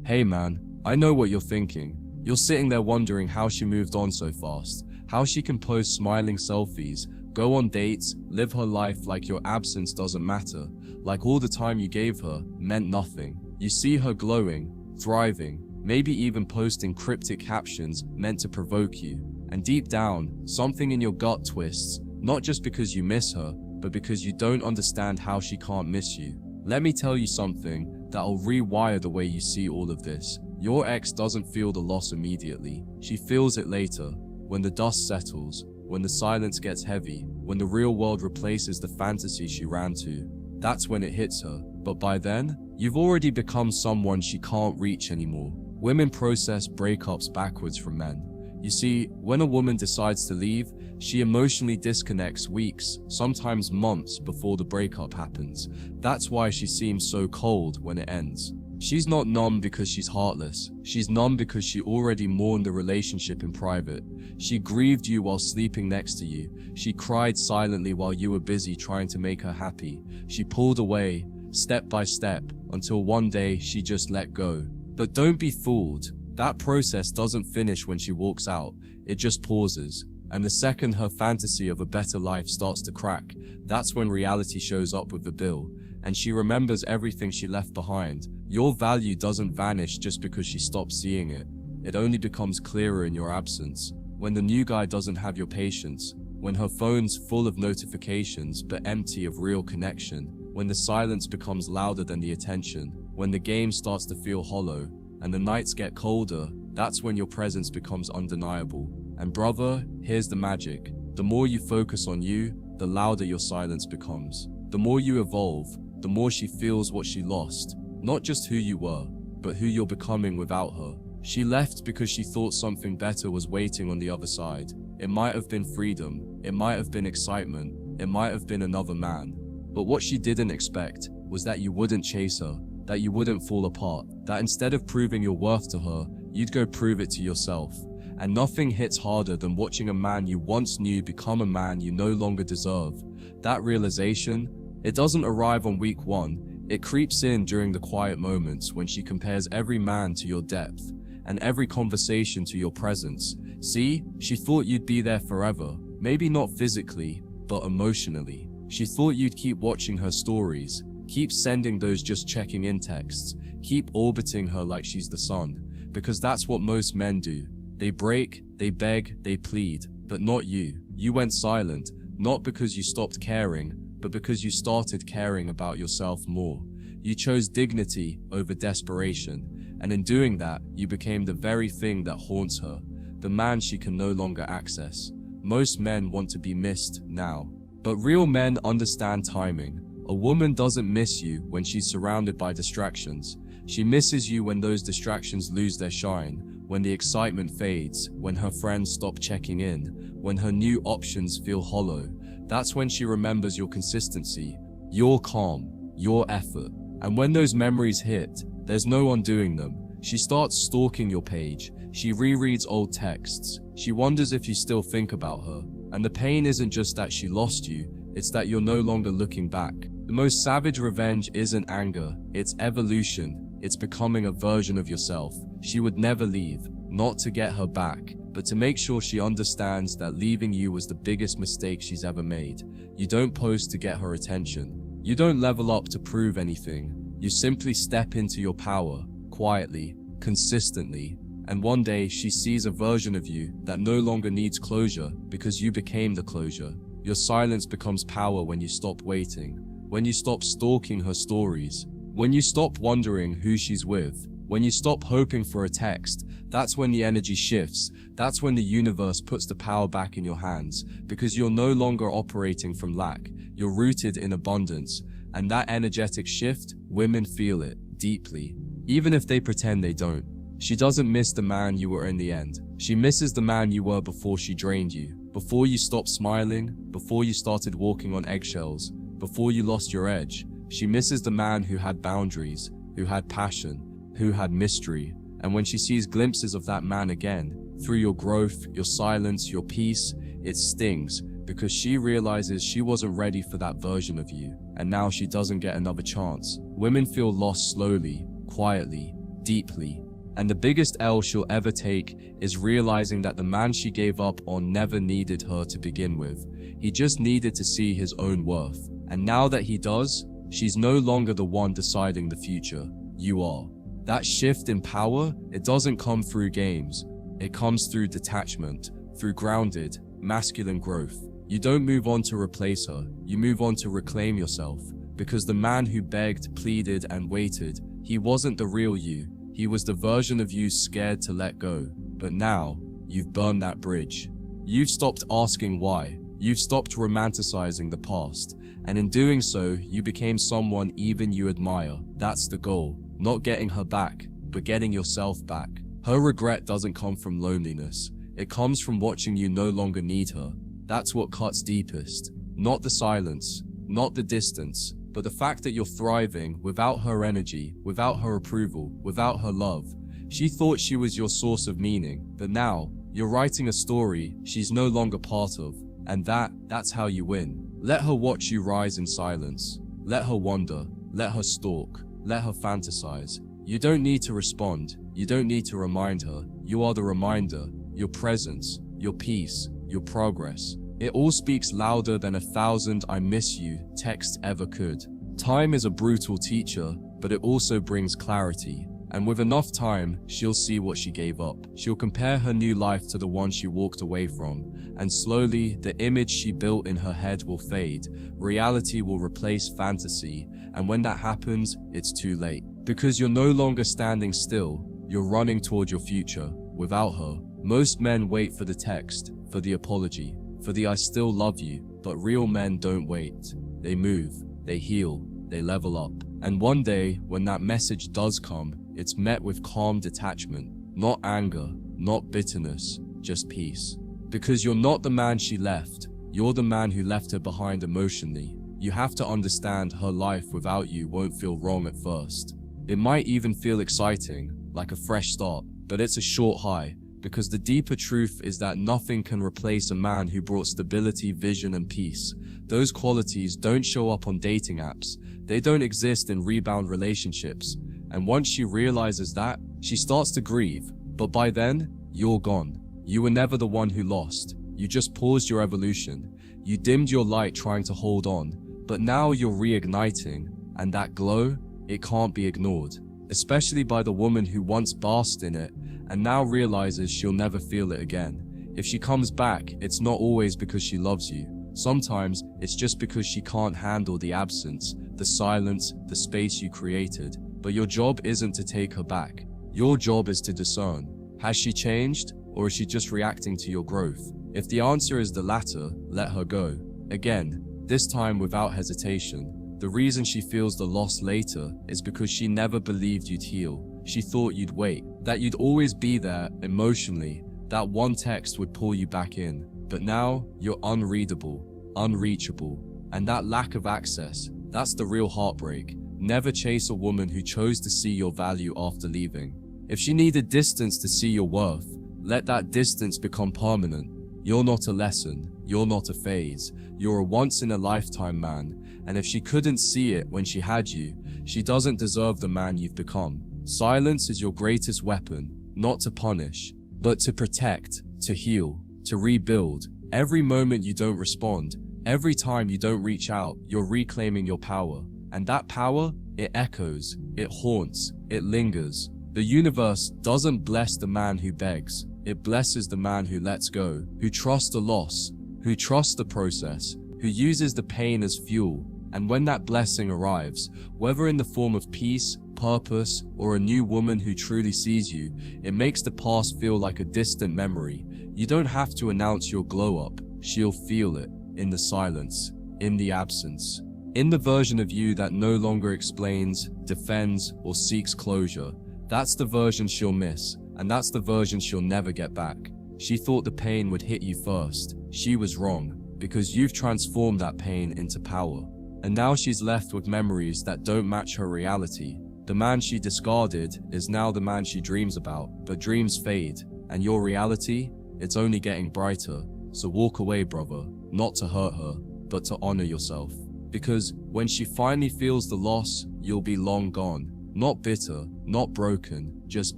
Hey man, I know what you're thinking. You're sitting there wondering how she moved on so fast, how she can post smiling selfies, go on dates, live her life like your absence doesn't matter, like all the time you gave her meant nothing. You see her glowing, thriving, maybe even posting cryptic captions meant to provoke you. And deep down, something in your gut twists, not just because you miss her, but because you don't understand how she can't miss you. Let me tell you something that'll rewire the way you see all of this. Your ex doesn't feel the loss immediately. She feels it later, when the dust settles, when the silence gets heavy, when the real world replaces the fantasy she ran to. That's when it hits her. But by then, you've already become someone she can't reach anymore. Women process breakups backwards from men. You see, when a woman decides to leave, she emotionally disconnects weeks, sometimes months before the breakup happens. That's why she seems so cold when it ends. She's not numb because she's heartless. She's numb because she already mourned the relationship in private. She grieved you while sleeping next to you. She cried silently while you were busy trying to make her happy. She pulled away, step by step, until one day she just let go. But don't be fooled. That process doesn't finish when she walks out. It just pauses. And the second her fantasy of a better life starts to crack, that's when reality shows up with the bill. And she remembers everything she left behind. Your value doesn't vanish just because she stops seeing it. It only becomes clearer in your absence. When the new guy doesn't have your patience. When her phone's full of notifications but empty of real connection. When the silence becomes louder than the attention. When the game starts to feel hollow. And the nights get colder, that's when your presence becomes undeniable. And brother, here's the magic. The more you focus on you, the louder your silence becomes. The more you evolve, the more she feels what she lost. Not just who you were, but who you're becoming without her. She left because she thought something better was waiting on the other side. It might have been freedom, it might have been excitement, it might have been another man. But what she didn't expect was that you wouldn't chase her, that you wouldn't fall apart, that instead of proving your worth to her, you'd go prove it to yourself. And nothing hits harder than watching a man you once knew become a man you no longer deserve. That realization, it doesn't arrive on week one, it creeps in during the quiet moments when she compares every man to your depth, and every conversation to your presence. See, she thought you'd be there forever, maybe not physically, but emotionally. She thought you'd keep watching her stories, keep sending those just checking in texts, keep orbiting her like she's the sun, because that's what most men do. They break, they beg, they plead, but not you. You went silent, not because you stopped caring, but because you started caring about yourself more. You chose dignity over desperation, and in doing that, you became the very thing that haunts her, the man she can no longer access. Most men want to be missed now, but real men understand timing. A woman doesn't miss you when she's surrounded by distractions. She misses you when those distractions lose their shine, when the excitement fades, when her friends stop checking in, when her new options feel hollow. That's when she remembers your consistency, your calm, your effort. And when those memories hit, there's no undoing them. She starts stalking your page. She rereads old texts. She wonders if you still think about her. And the pain isn't just that she lost you, it's that you're no longer looking back. The most savage revenge isn't anger, it's evolution. It's becoming a version of yourself. She would never leave, not to get her back, but to make sure she understands that leaving you was the biggest mistake she's ever made. You don't post to get her attention. You don't level up to prove anything. You simply step into your power, quietly, consistently, and one day she sees a version of you that no longer needs closure because you became the closure. Your silence becomes power when you stop waiting, when you stop stalking her stories, when you stop wondering who she's with, when you stop hoping for a text. That's when the energy shifts. That's when the universe puts the power back in your hands, because you're no longer operating from lack. You're rooted in abundance. And that energetic shift, women feel it deeply, even if they pretend they don't. She doesn't miss the man you were in the end. She misses the man you were before she drained you, before you stopped smiling, before you started walking on eggshells, before you lost your edge. She misses the man who had boundaries, who had passion, who had mystery. And when she sees glimpses of that man again, through your growth, your silence, your peace, it stings, because she realizes she wasn't ready for that version of you, and now she doesn't get another chance. Women feel lost slowly, quietly, deeply. And the biggest L she'll ever take is realizing that the man she gave up on never needed her to begin with. He just needed to see his own worth. And now that he does, she's no longer the one deciding the future. You are. That shift in power, it doesn't come through games. It comes through detachment, through grounded, masculine growth. You don't move on to replace her, you move on to reclaim yourself. Because the man who begged, pleaded, and waited, he wasn't the real you. He was the version of you scared to let go. But now, you've burned that bridge. You've stopped asking why. You've stopped romanticizing the past. And in doing so, you became someone even you admire. That's the goal. Not getting her back, but getting yourself back. Her regret doesn't come from loneliness. It comes from watching you no longer need her. That's what cuts deepest. Not the silence, not the distance, but the fact that you're thriving without her energy, without her approval, without her love. She thought she was your source of meaning, but now, you're writing a story she's no longer part of. And that's how you win. Let her watch you rise in silence. Let her wonder. Let her stalk. Let her fantasize. You don't need to respond. You don't need to remind her. You are the reminder. Your presence, your peace, your progress. It all speaks louder than 1,000 "I miss you" texts ever could. Time is a brutal teacher, but it also brings clarity. And with enough time, she'll see what she gave up. She'll compare her new life to the one she walked away from. And slowly, the image she built in her head will fade. Reality will replace fantasy. And when that happens, it's too late. Because you're no longer standing still, you're running toward your future. Without her, most men wait for the text, for the apology, for the "I still love you," but real men don't wait. They move, they heal, they level up. And one day, when that message does come, it's met with calm detachment. Not anger, not bitterness, just peace. Because you're not the man she left, you're the man who left her behind emotionally. You have to understand her life without you won't feel wrong at first. It might even feel exciting, like a fresh start, but it's a short high. Because the deeper truth is that nothing can replace a man who brought stability, vision, and peace. Those qualities don't show up on dating apps. They don't exist in rebound relationships. And once she realizes that, she starts to grieve. But by then, you're gone. You were never the one who lost. You just paused your evolution. You dimmed your light trying to hold on. But now you're reigniting. And that glow, it can't be ignored. Especially by the woman who once basked in it and now realizes she'll never feel it again. If she comes back, it's not always because she loves you. Sometimes it's just because she can't handle the absence, the silence, the space you created. But your job isn't to take her back. Your job is to discern. Has she changed, or is she just reacting to your growth? If the answer is the latter, let her go. Again, this time without hesitation. The reason she feels the loss later is because she never believed you'd heal. She thought you'd wait, that you'd always be there emotionally, that one text would pull you back in. But now, you're unreadable, unreachable, and that lack of access, that's the real heartbreak. Never chase a woman who chose to see your value after leaving. If she needed distance to see your worth, let that distance become permanent. You're not a lesson, you're not a phase, you're a once-in-a-lifetime man. And if she couldn't see it when she had you, she doesn't deserve the man you've become. Silence is your greatest weapon, not to punish, but to protect, to heal, to rebuild. Every moment you don't respond, every time you don't reach out, you're reclaiming your power. And that power, it echoes, it haunts, it lingers. The universe doesn't bless the man who begs. It blesses the man who lets go, who trusts the loss, who trusts the process, who uses the pain as fuel. And when that blessing arrives, whether in the form of peace, purpose, or a new woman who truly sees you, it makes the past feel like a distant memory. You don't have to announce your glow up. She'll feel it, in the silence, in the absence, in the version of you that no longer explains, defends, or seeks closure. That's the version she'll miss, and that's the version she'll never get back. She thought the pain would hit you first. She was wrong, because you've transformed that pain into power. And now she's left with memories that don't match her reality. The man she discarded is now the man she dreams about, but dreams fade, and your reality, it's only getting brighter. So walk away, brother, not to hurt her, but to honor yourself. Because when she finally feels the loss, you'll be long gone. Not bitter, not broken, just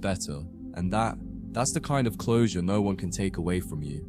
better. And that's the kind of closure no one can take away from you.